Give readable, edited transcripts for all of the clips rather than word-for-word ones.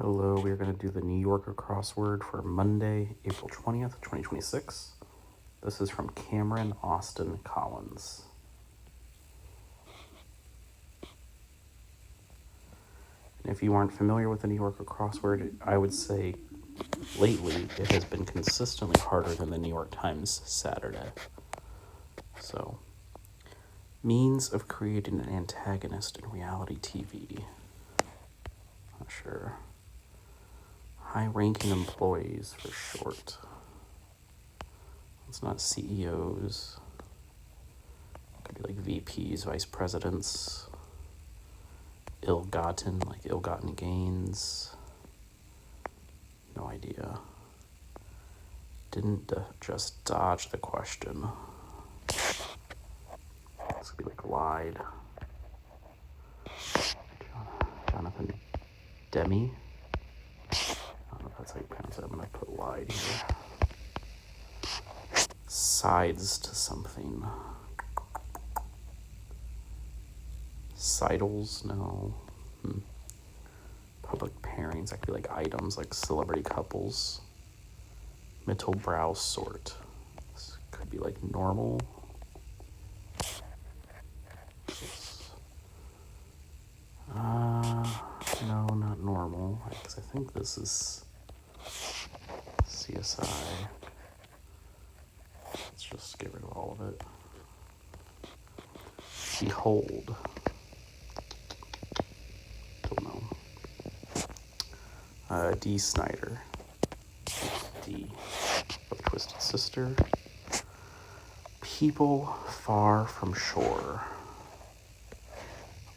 Hello, we're going to do the New Yorker crossword for Monday, April 20th, 2026. This is from Kameron, Austin, Collins. And if you aren't familiar with the New Yorker crossword, I would say lately it has been consistently harder than the New York Times Saturday. So, means of creating an antagonist in reality TV. Not sure. High-ranking employees for short. It's not CEOs. Could be like VPs, vice presidents. Ill-gotten, like ill-gotten gains. No idea. Didn't just dodge the question. This could be like lied. Jonathan Demi. I don't know if that's how you pronounce it. I'm going to put lied here. Sides to something. Sidles? No. Public pairings. That could be like items, like celebrity couples. Mittelbrow sort. This could be like normal. No, not normal. Because I think this is CSI. Let's just get rid of all of it. Behold. Don't know. D. Snyder. D. Of Twisted Sister. People far from shore.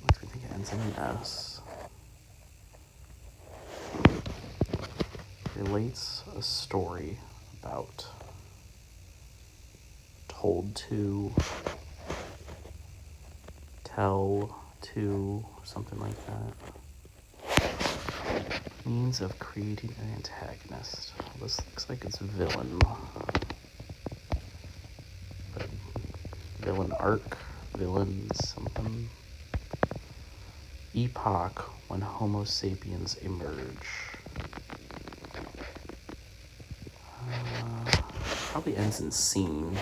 Makes me think it ends in an S. Relates a story about. Told to. Tell to. Something like that. Means of creating an antagonist. This looks like it's villain. But villain arc, villain something. Epoch when Homo sapiens emerge. Probably ends in scene. I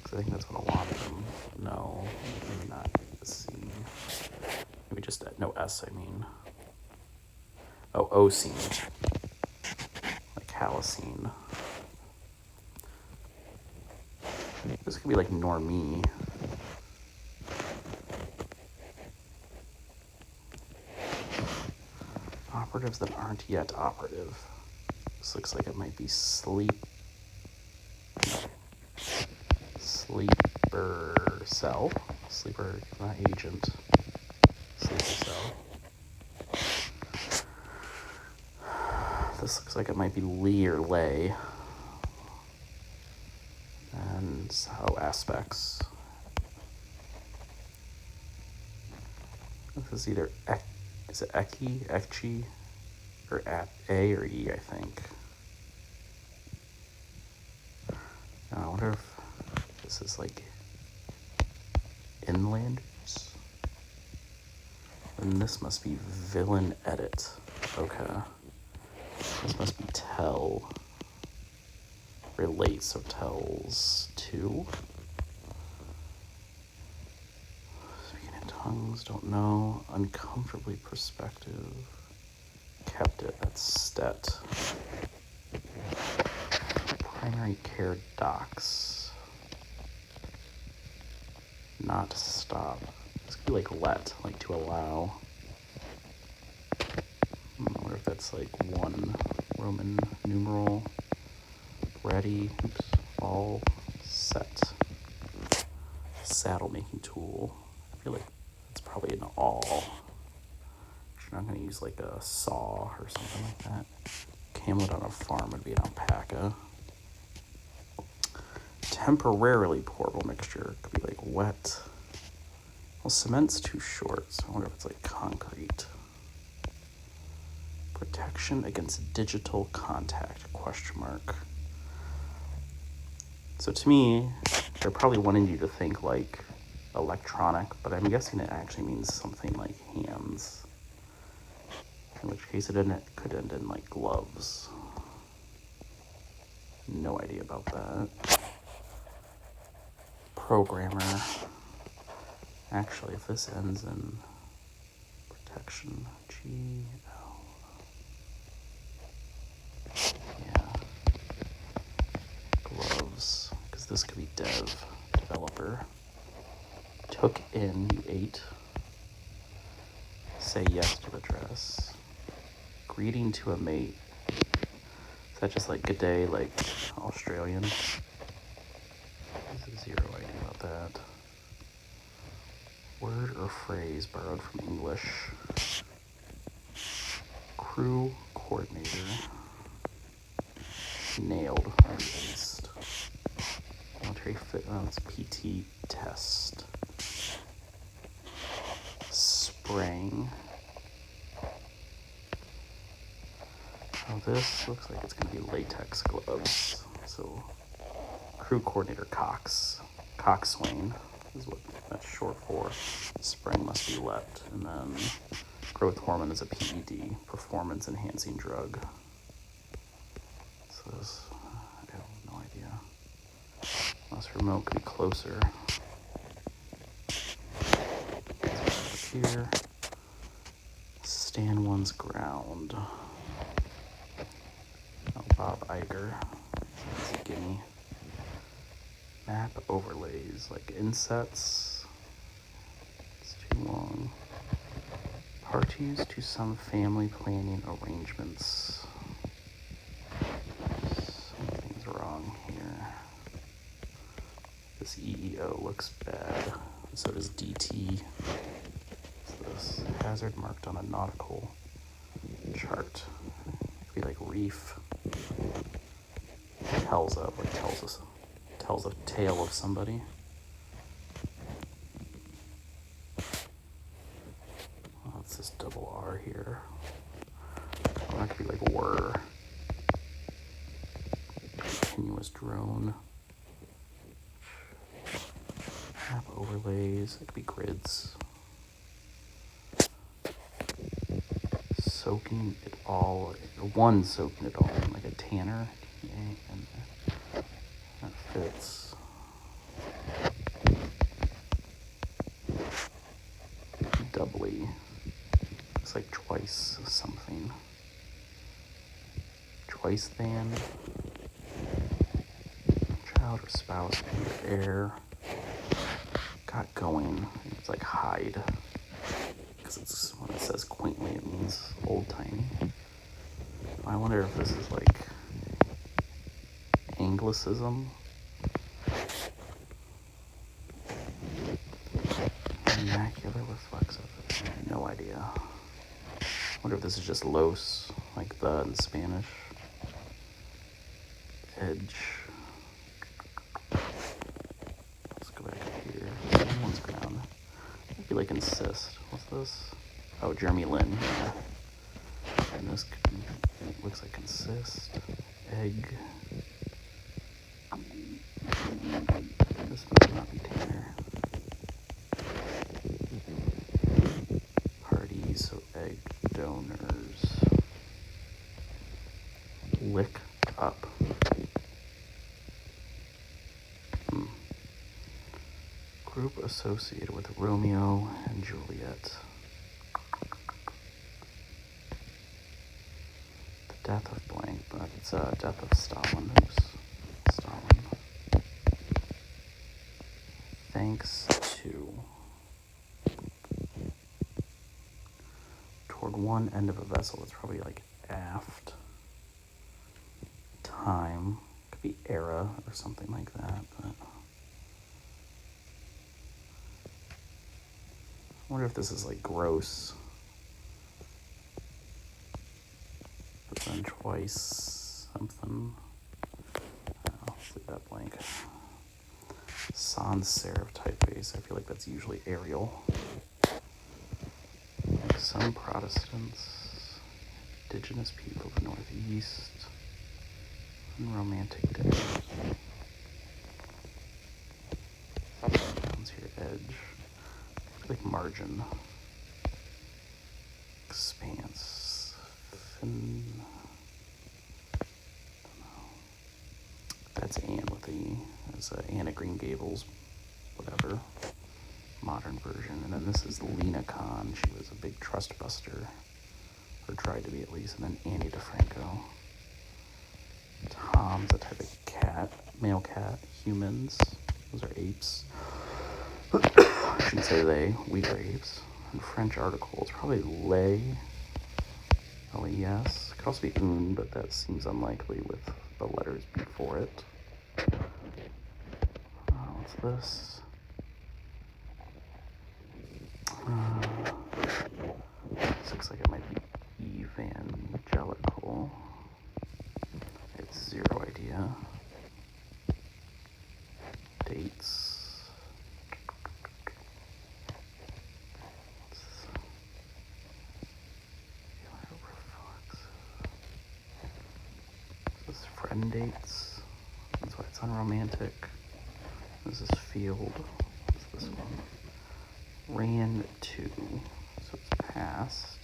think that's what a lot of them. No, maybe not the scene. Maybe just no S. I mean. Oh, O scene. Like Halocene. This could be like normie. Operatives that aren't yet operative. This looks like it might be sleeper cell. Sleeper, not agent. Sleeper cell. This looks like it might be Lee or Lay. And aspects. This is either is it Ekchi, or at A or E, I think. I wonder if this is like Inlanders. And this must be villain edit. Okay. This must be tell. Relate, so tells to. Speaking in tongues, don't know. Uncomfortably perspective. Kept it, that's stet. Primary care docs. Not stop. This could be like let, like to allow. I wonder if that's like one Roman numeral. Ready, oops, all set. Saddle making tool. I feel like it's probably an all. You're not going to use like a saw or something like that. Camlet on a farm would be an alpaca. Temporarily pourable mixture could be like wet. Well, cement's too short, so I wonder if it's like concrete. Protection against digital contact, question mark. So to me, they're probably wanting you to think like electronic, but I'm guessing it actually means something like hands. in which case it could end in like gloves. No idea about that. Programmer. Actually, if this ends in protection, G-L. Yeah. Gloves, because this could be developer. Took in, you ate. Say yes to the dress. Greeting to a mate. Is that just like good day, like Australian? Zero idea about that. Word or phrase borrowed from English. Crew coordinator. Nailed, at least. Military fit, it's PT test. Spraying. Oh, this looks like it's going to be latex gloves. So, crew coordinator coxswain is what that's short for. Spring must be leapt. And then growth hormone is a PED, performance enhancing drug. So this, I have no idea. Unless remote could be closer. Here. Stand one's ground. Oh, Bob Iger. That's a gimme. Map overlays, like insets. It's too long. Parties to some family planning arrangements. Something's wrong here. This EEO looks bad. So does DT. So this hazard marked on a nautical chart. It could be like reef. Tells a tale of somebody. What's this double R here? Oh, that could be like whir. Continuous drone. Map overlays. It could be grids. Soaking it all. One soaking it all in, like a tanner. Yeah, and that fits. Doubly. Looks like twice something. Twice than. Child or spouse in air. Got going. It's like hide. Because it's when it says quaintly, it means old timey. I wonder if this is like Anglicism. Vernacular reflexive. No idea. I wonder if this is just los, like the in Spanish. Edge. Let's go back up here. Someone's ground. Maybe like insist. What's this? Oh, Jeremy Lin. Yeah. And this looks like insist. Egg. This must not be Tanner. Parties, so egg donors. Lick up. Group associated with Romeo and Juliet. The death of blank, but it's a death of Stalin. Oops. Stalin. Thanks to. Toward one end of a vessel, it's probably like aft. Time. Could be era or something like that, but. I wonder if this is like gross. But then twice something. Let's leave that blank. Sans serif typeface. I feel like that's usually Arial. Like some Protestants, indigenous people of the Northeast, unromantic day. Sounds here, edge. Like margin. Expanse. That's Anne with the, that's Anne of Green Gables, whatever, modern version. And then this is Lena Khan. She was a big trust buster, or tried to be at least. And then Annie DeFranco. Tom's a type of cat, male cat. Humans, those are apes. I shouldn't say they, we are apes. And French articles, probably lay, L-E-S. Could also be un, but that seems unlikely with the letters before it. What's this? This looks like it might be evangelical. It's zero idea. Dates. This is friend dates. That's why it's unromantic. This is field. What's this one? Ran to. So it's past.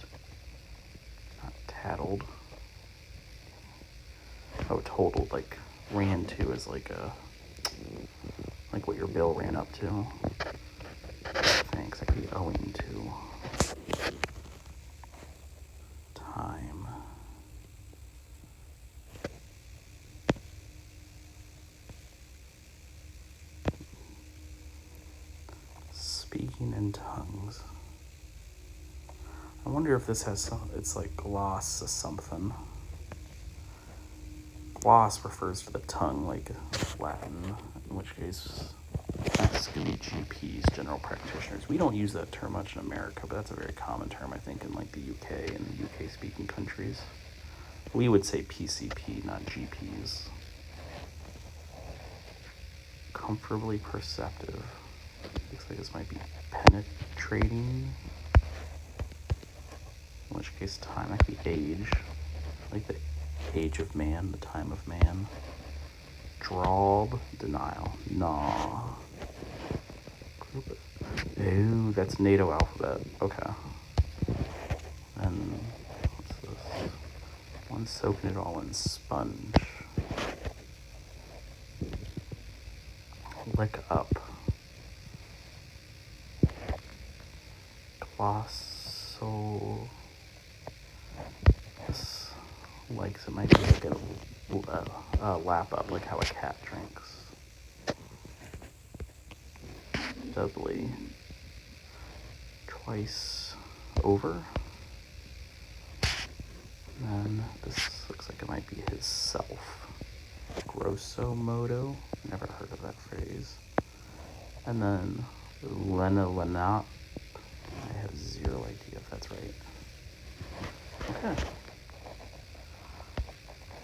Not tattled. Oh, totaled. Like ran to is like what your bill ran up to. Thanks. That could be owing to. Time. Speaking in tongues. I wonder if this has some, it's like gloss or something. Gloss refers to the tongue, like Latin, in which case that's going to be GPs, general practitioners. We don't use that term much in America, but that's a very common term, I think, in like the UK and the UK speaking countries. We would say PCP, not GPs. Comfortably perceptive. Looks like this might be penetrating. In which case time, that could be age. Like the age of man, the time of man. Drawled, denial. Nah. Ooh, that's NATO alphabet. Okay. And what's this? One soaking it all in sponge. Lick up. Glossal. This likes, it might be like a lap up, like how a cat drinks. Doubly. Twice over. And then this looks like it might be his self. Grosso modo. Never heard of that phrase. And then Lenat. I have zero idea if that's right. Okay.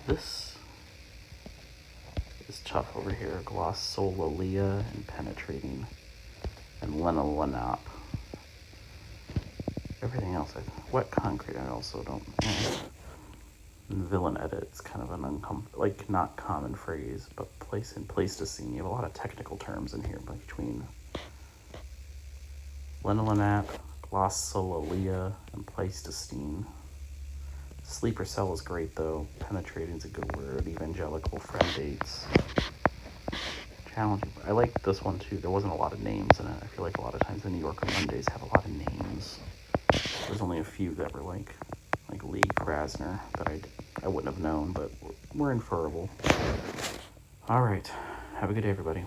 This is tough over here. Glossolalia and penetrating. And Lenat. Everything else, wet concrete, I also don't know. And villain edit, it's kind of an like not common phrase, but place and Pleistocene. You have a lot of technical terms in here, but between Lenolinat, glossolalia, and Pleistocene. Sleeper cell is great though. Penetrating is a good word. Evangelical, friend dates. Challenging. I like this one too. There wasn't a lot of names in it. I feel like a lot of times the New Yorker Mondays have a lot of names. There's only a few that were like Lee Krasner that I wouldn't have known, but were inferable. All right. Have a good day, everybody.